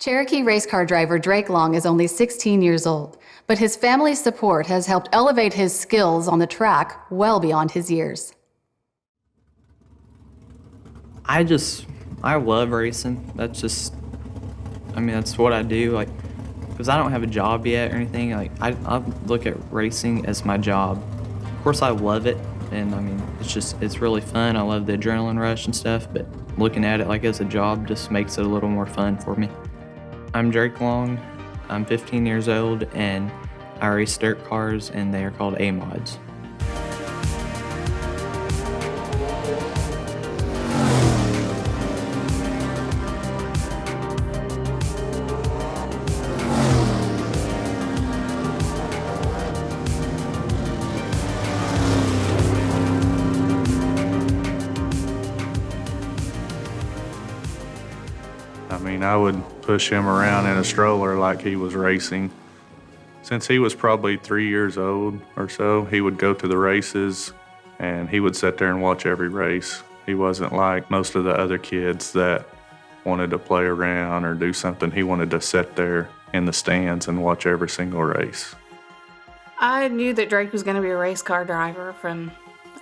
Cherokee racecar driver Drake Long is only 16 years old, but his family's support has helped elevate his skills on the track well beyond his years. I love racing. That's what I do, because I don't have a job yet or anything. I look at racing as my job. Of course, I love it, and it's really fun. I love the adrenaline rush and stuff, but looking at it as a job just makes it a little more fun for me. I'm Drake Long. I'm 15 years old, and I race dirt cars, and they are called A-mods. I would push him around in a stroller like he was racing. Since he was probably 3 years old or so, he would go to the races and he would sit there and watch every race. He wasn't like most of the other kids that wanted to play around or do something. He wanted to sit there in the stands and watch every single race. I knew that Drake was going to be a race car driver from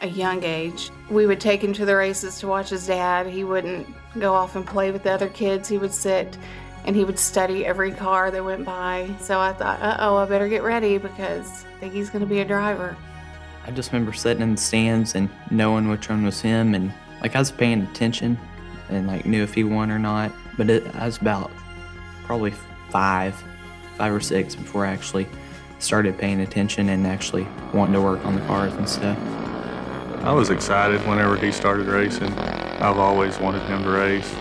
a young age. We would take him to the races to watch his dad. He wouldn't go off and play with the other kids. He would sit and he would study every car that went by. So I thought, I better get ready because I think he's going to be a driver. I just remember sitting in the stands and knowing which one was him, and I was paying attention and knew if he won or not. But I was about probably five or six before I actually started paying attention and actually wanting to work on the cars and stuff. I was excited whenever he started racing. I've always wanted him to race.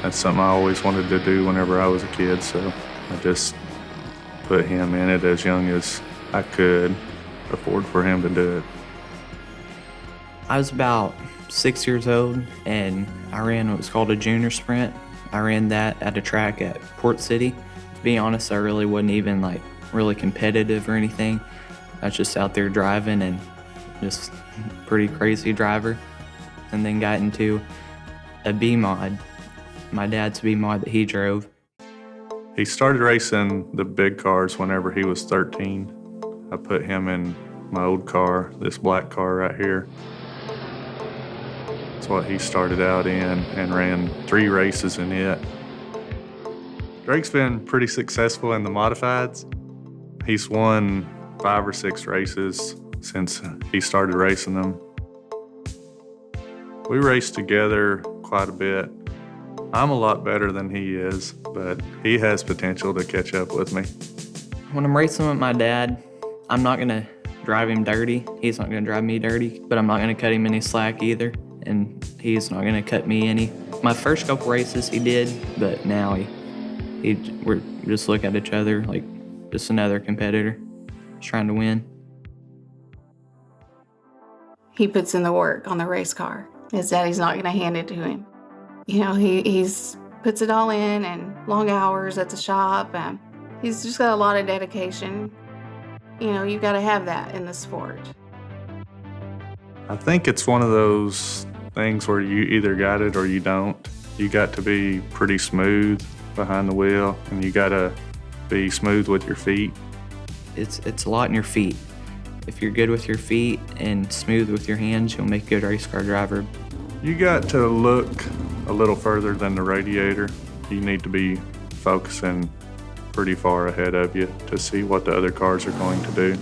That's something I always wanted to do whenever I was a kid, so I just put him in it as young as I could afford for him to do it. I was about 6 years old, and I ran what was called a junior sprint. I ran that at a track at Port City. To be honest, I really wasn't even really competitive or anything. I was just out there driving and just pretty crazy driver, and then got into a B-mod, my dad's B-mod that he drove. He started racing the big cars whenever he was 13. I put him in my old car, this black car right here. That's what he started out in and ran 3 races in it. Drake's been pretty successful in the modifieds. He's won 5 or 6 races since he started racing them. We race together quite a bit. I'm a lot better than he is, but he has potential to catch up with me. When I'm racing with my dad, I'm not gonna drive him dirty. He's not gonna drive me dirty, but I'm not gonna cut him any slack either, and he's not gonna cut me any. My first couple races he did, but now we just look at each other like just another competitor, just trying to win. He puts in the work on the race car. His daddy's not going to hand it to him. He's puts it all in and long hours at the shop. He's just got a lot of dedication. You've got to have that in the sport. I think it's one of those things where you either got it or you don't. You got to be pretty smooth behind the wheel, and you got to be smooth with your feet. It's a lot in your feet. If you're good with your feet and smooth with your hands, you'll make a good race car driver. You got to look a little further than the radiator. You need to be focusing pretty far ahead of you to see what the other cars are going to do.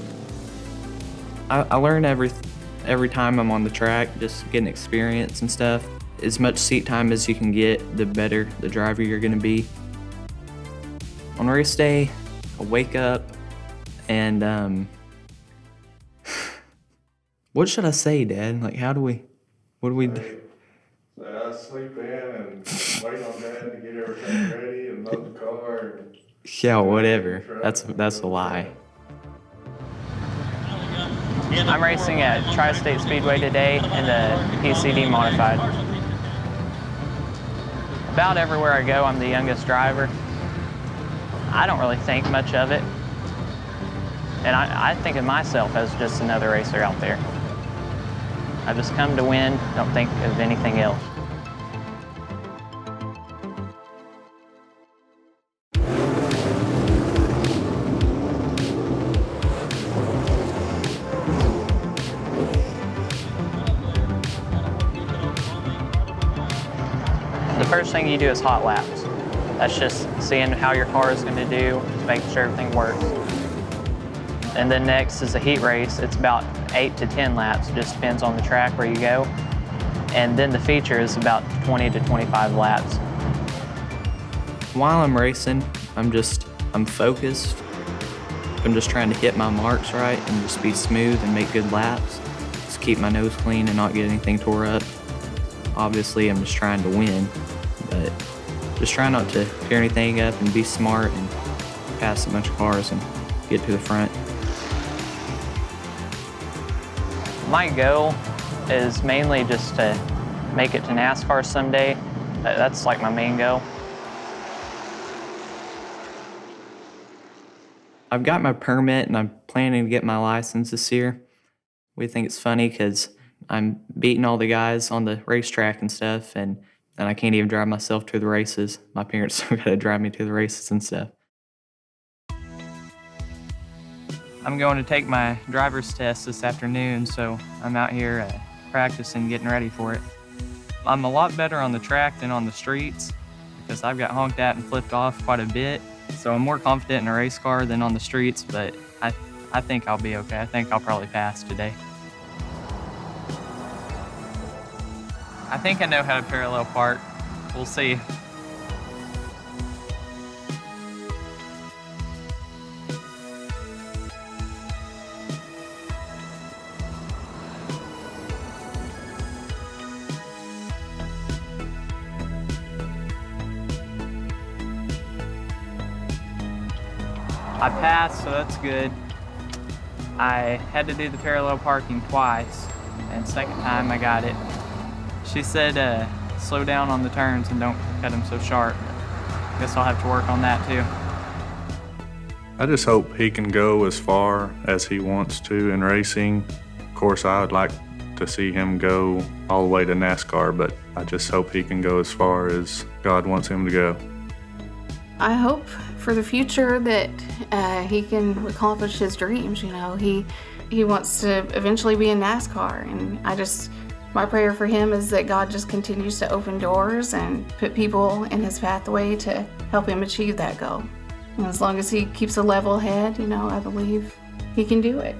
I learn every time I'm on the track, just getting experience and stuff. As much seat time as you can get, the better the driver you're going to be. On race day, I wake up and what should I say, Dad? What do we do? I sleep in and wait on Dad to get everything ready and load the car. Yeah, whatever. That's a lie. I'm racing at Tri-State Speedway today in the PCD Modified. About everywhere I go, I'm the youngest driver. I don't really think much of it. And I think of myself as just another racer out there. I just come to win, don't think of anything else. first thing you do is hot laps. That's just seeing how your car is going to do, making sure everything works. And then next is a heat race. It's about 8 to 10 laps. It just depends on the track where you go. And then the feature is about 20 to 25 laps. While I'm racing, I'm focused. I'm just trying to hit my marks right and just be smooth and make good laps. Just keep my nose clean and not get anything tore up. Obviously, I'm just trying to win, but just try not to tear anything up and be smart and pass a bunch of cars and get to the front. My goal is mainly just to make it to NASCAR someday. That's like my main goal. I've got my permit and I'm planning to get my license this year. We think it's funny because I'm beating all the guys on the racetrack and stuff, and I can't even drive myself to the races. My parents still gotta drive me to the races and stuff. I'm going to take my driver's test this afternoon, so I'm out here practicing, getting ready for it. I'm a lot better on the track than on the streets because I've got honked at and flipped off quite a bit. So I'm more confident in a race car than on the streets, but I think I'll be okay. I think I'll probably pass today. I think I know how to parallel park. We'll see. I passed, so that's good. I had to do the parallel parking twice, and second time I got it. She said slow down on the turns and don't cut them so sharp. Guess I'll have to work on that too. I just hope he can go as far as he wants to in racing. Of course, I would like to see him go all the way to NASCAR, but I just hope he can go as far as God wants him to go. I hope for the future that he can accomplish his dreams. You know, he wants to eventually be in NASCAR, and my prayer for him is that God just continues to open doors and put people in his pathway to help him achieve that goal. And as long as he keeps a level head, you know, I believe he can do it.